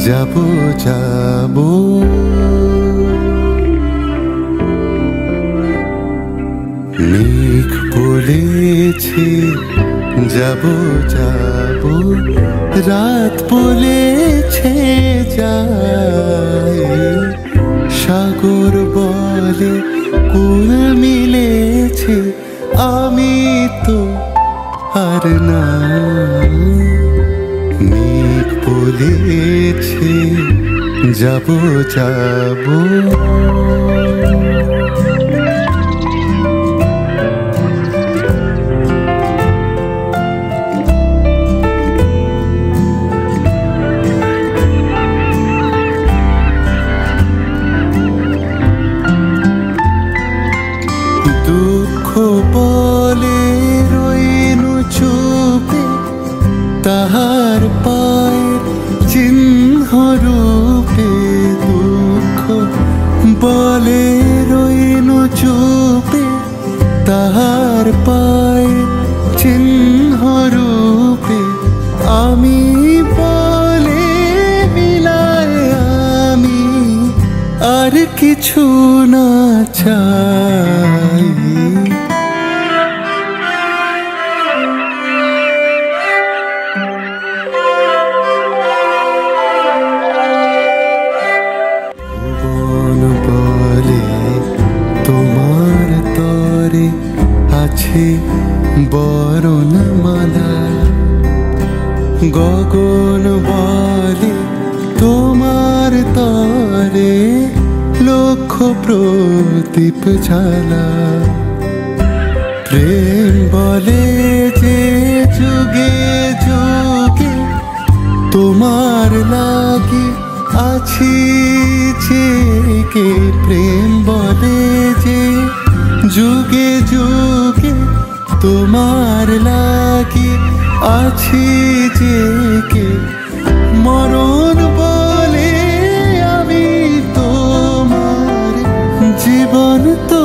যাবো যাবো মেঘ বলেছে যাবো যাবো, রাত বলেছে যায়, সাগর বলে কুল মিলেছে, আমি তো আর না। মেঘ বলেছে যাবো যাবো, দুঃখ বলে রইনু চুপে, তাহার পায়ের চিহ্ন রূপে। দুঃখ বলে রইনু চুপে, তাহার পায়ের চিহ্ন রূপে। আমি বলে মিলায় আমি আর কিছু না চাই। ভুবন বলে তোমার তরে আছে বরণমালা, গগন বলে তোমার তরে লক্ষ প্রদীপ জ্বালা। প্রেম বলে যে যুগে যুগে তোমার লাগি আছি জেগে। প্রেম বলে যে যুগে যুগে তোমার লাগি আছি জেগে। মরণ বলে আমি তোমার জীবন তো